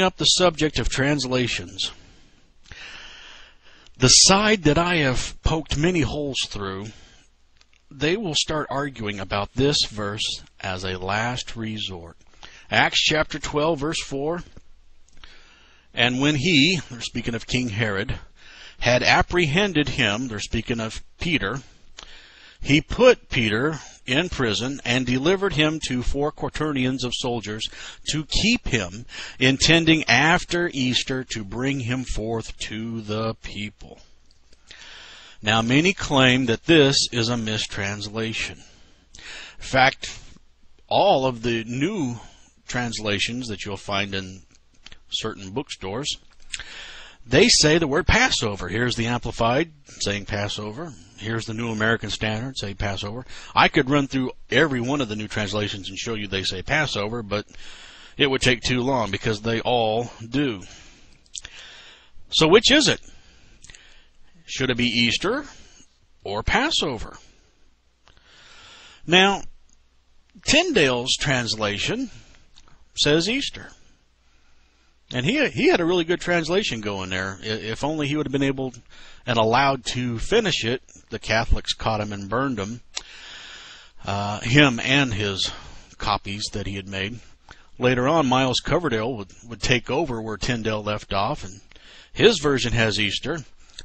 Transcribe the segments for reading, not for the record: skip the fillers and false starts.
up the subject of translations, the side that I have poked many holes through, they will start arguing about this verse as a last resort. Acts chapter 12, verse 4, and when he, they're speaking of King Herod, had apprehended him, they're speaking of Peter, he put Peter in prison and delivered him to 4 quaternions of soldiers to keep him, intending after Easter to bring him forth to the people. Now, many claim that this is a mistranslation. In fact, all of the new translations that you'll find in certain bookstores, they say the word Passover. Here's the Amplified saying Passover. Here's the New American Standard saying Passover. I could run through every one of the new translations and show you they say Passover, but it would take too long because they all do. So which is it? Should it be Easter or Passover? Now, Tyndale's translation says Easter. And he had a really good translation going there. If only he would have been able and allowed to finish it, the Catholics caught him and burned him. Him and his copies that he had made. Later on, Miles Coverdale would take over where Tyndale left off, and his version has Easter.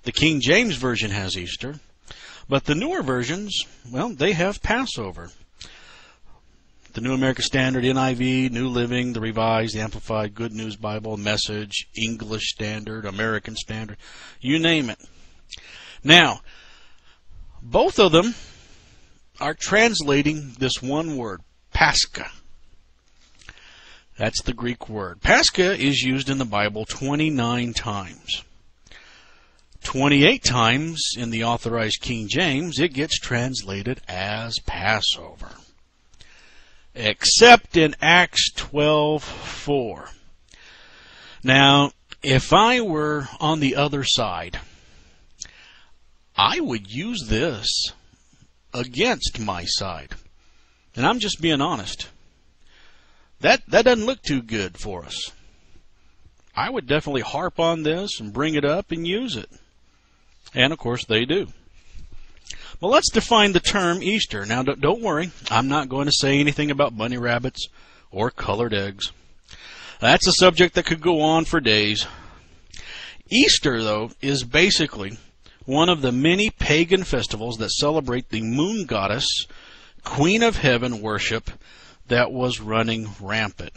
The King James Version has Easter. But the newer versions, well, they have Passover. The New American Standard, NIV, New Living, the Revised, the Amplified, Good News Bible, Message, English Standard, American Standard, you name it. Now, both of them are translating this one word, Pascha. That's the Greek word. Pascha is used in the Bible 29 times. 28 times in the Authorized King James, it gets translated as Passover. Except in Acts 12:4. Now, if I were on the other side, I would use this against my side. And I'm just being honest. That doesn't look too good for us. I would definitely harp on this and bring it up and use it. And, of course, they do. Well, let's define the term Easter. Now, don't worry. I'm not going to say anything about bunny rabbits or colored eggs. That's a subject that could go on for days. Easter, though, is basically one of the many pagan festivals that celebrate the moon goddess, Queen of Heaven worship that was running rampant.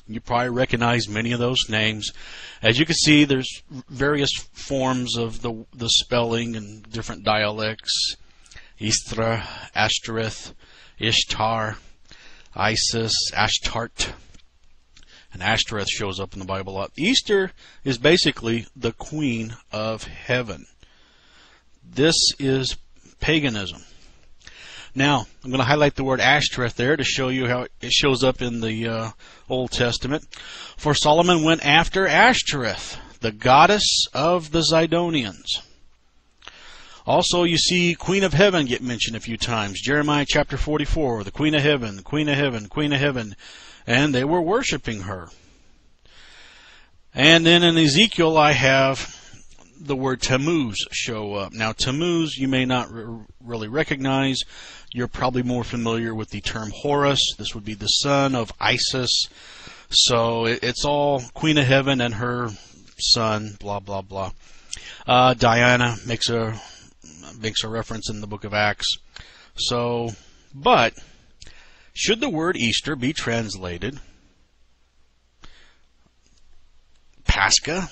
You probably recognize many of those names. As you can see, there's various forms of the spelling and different dialects. Istra, Ashtoreth, Ishtar, Isis, Ashtart. And Ashtoreth shows up in the Bible a lot. Easter is basically the Queen of Heaven. This is paganism. Now, I'm going to highlight the word Ashtoreth there to show you how it shows up in the Old Testament. For Solomon went after Ashtoreth, the goddess of the Zidonians. Also, you see Queen of Heaven get mentioned a few times. Jeremiah chapter 44, the Queen of Heaven, the Queen of Heaven, Queen of Heaven. And they were worshiping her. And then in Ezekiel, I have the word Tammuz show up. Now, Tammuz you may not really recognize. You're probably more familiar with the term Horus. This would be the son of Isis. So it's all Queen of Heaven and her son, blah, blah, blah. Diana makes a reference in the book of Acts. So, but should the word Easter be translated Pascha?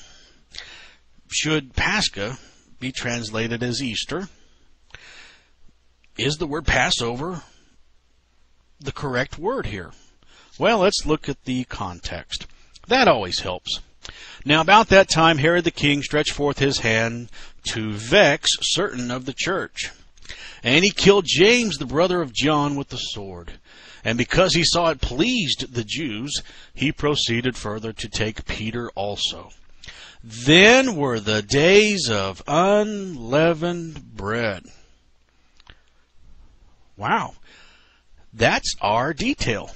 Should Pascha be translated as Easter? Is the word Passover the correct word here? Well, let's look at the context. That always helps. Now, about that time, Herod the king stretched forth his hand to vex certain of the church. And he killed James, the brother of John, with the sword. And because he saw it pleased the Jews, he proceeded further to take Peter also. Then were the days of unleavened bread. Wow. That's our detail.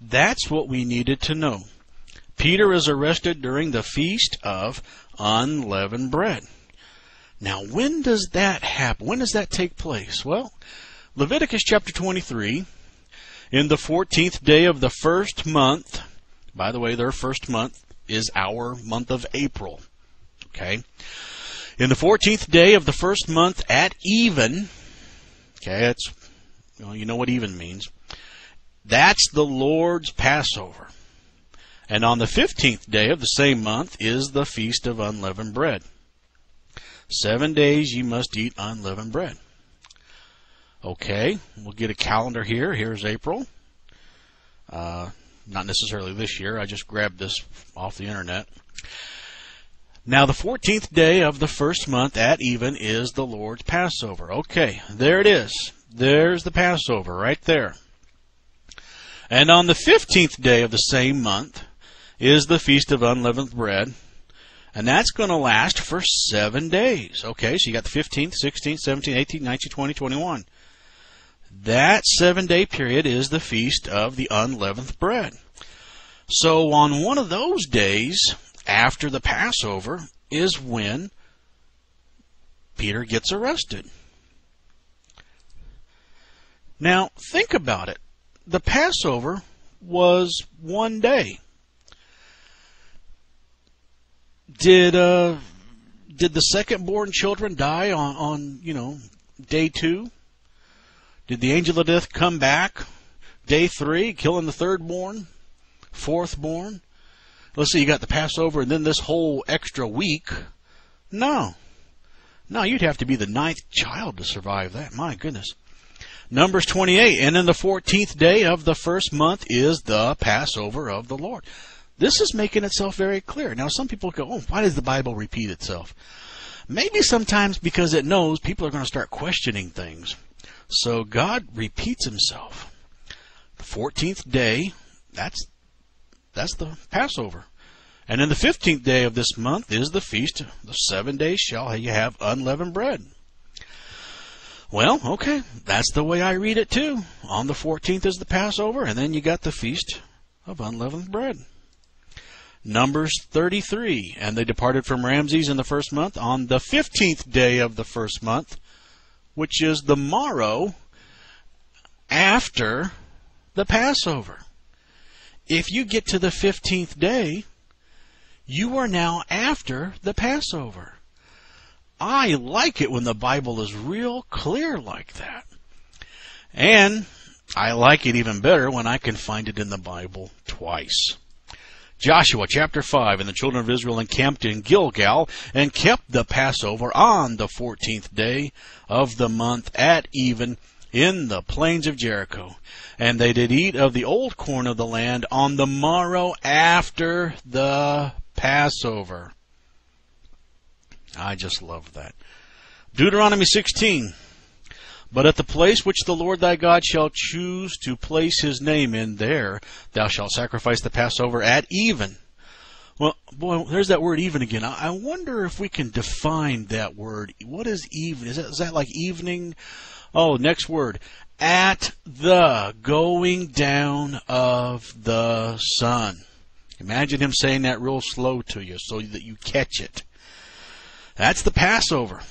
That's what we needed to know. Peter is arrested during the Feast of Unleavened Bread. Now, when does that happen? When does that take place? Well, Leviticus chapter 23, in the 14th day of the first month. By the way, their first month is our month of April. Okay? In the 14th day of the first month at even, okay, that's, you know what even means. That's the Lord's Passover. And on the 15th day of the same month is the Feast of Unleavened Bread. 7 days you must eat unleavened bread. Okay, we'll get a calendar here. Here's April. Not necessarily this year. I just grabbed this off the internet. Now, the 14th day of the first month at even is the Lord's Passover. Okay, there it is. There's the Passover right there. And on the 15th day of the same month is the Feast of Unleavened Bread. And that's going to last for 7 days. Okay, so you got the 15th, 16th, 17th, 18th, 19th, 20th, 21. That 7-day period is the Feast of the Unleavened Bread. So on one of those days, after the Passover, is when Peter gets arrested. Now, think about it. The Passover was 1 day. Did the second-born children die on day 2? Did the angel of death come back day 3, killing the third-born, fourth-born? Let's see, you got the Passover and then this whole extra week. No, you'd have to be the 9th child to survive that. My goodness. Numbers 28, and in the 14th day of the first month is the Passover of the Lord. This is making itself very clear. Now, some people go, why does the Bible repeat itself? Maybe sometimes because it knows people are going to start questioning things. So God repeats himself. The 14th day, that's the Passover. And in the 15th day of this month is the feast. The 7 days shall you have unleavened bread. Well, okay, that's the way I read it too. On the 14th is the Passover, and then you got the Feast of Unleavened Bread. Numbers 33, and they departed from Ramses in the first month on the 15th day of the first month, which is the morrow after the Passover. If you get to the 15th day, you are now after the Passover. I like it when the Bible is real clear like that. And I like it even better when I can find it in the Bible twice. Joshua chapter 5, and the children of Israel encamped in Gilgal and kept the Passover on the 14th day of the month at even in the plains of Jericho. And they did eat of the old corn of the land on the morrow after the Passover. I just love that. Deuteronomy 16. But at the place which the Lord thy God shall choose to place his name in, there thou shalt sacrifice the Passover at even. Well, boy, there's that word even again. I wonder if we can define that word. What is even? Is that like evening? Oh, next word. At the going down of the sun. Imagine him saying that real slow to you so that you catch it. That's the Passover.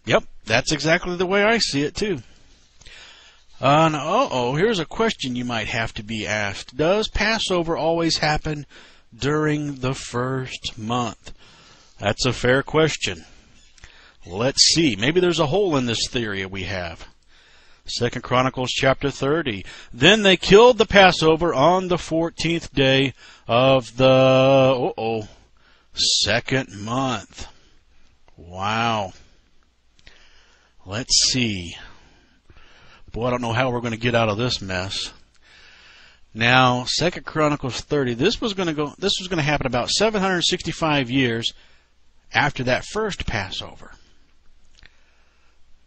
Yep, that's exactly the way I see it too. Here's a question you might have to be asked. Does Passover always happen during the first month? That's a fair question. Let's see. Maybe there's a hole in this theory we have. 2 Chronicles chapter 30. Then they killed the Passover on the 14th day of the second month. Wow. Let's see. Boy, I don't know how we're going to get out of this mess. Now, 2 Chronicles 30. This was going to happen about 765 years after that first Passover.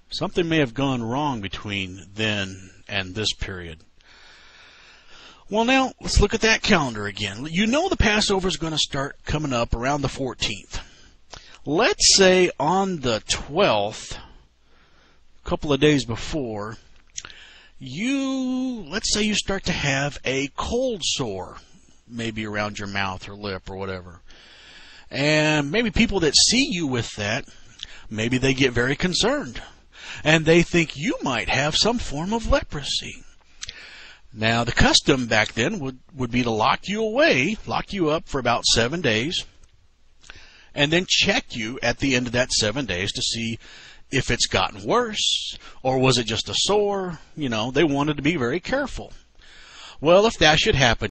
Something may have gone wrong between then and this period. Well, now, let's look at that calendar again. You know the Passover is going to start coming up around the 14th. Let's say on the 12th, a couple of days before, let's say you start to have a cold sore, maybe around your mouth or lip or whatever. And maybe people that see you with that, maybe they get very concerned. And they think you might have some form of leprosy. Now, the custom back then would be to lock you up for about 7 days, and then check you at the end of that 7 days to see if it's gotten worse, or was it just a sore. They wanted to be very careful. Well, if that should happen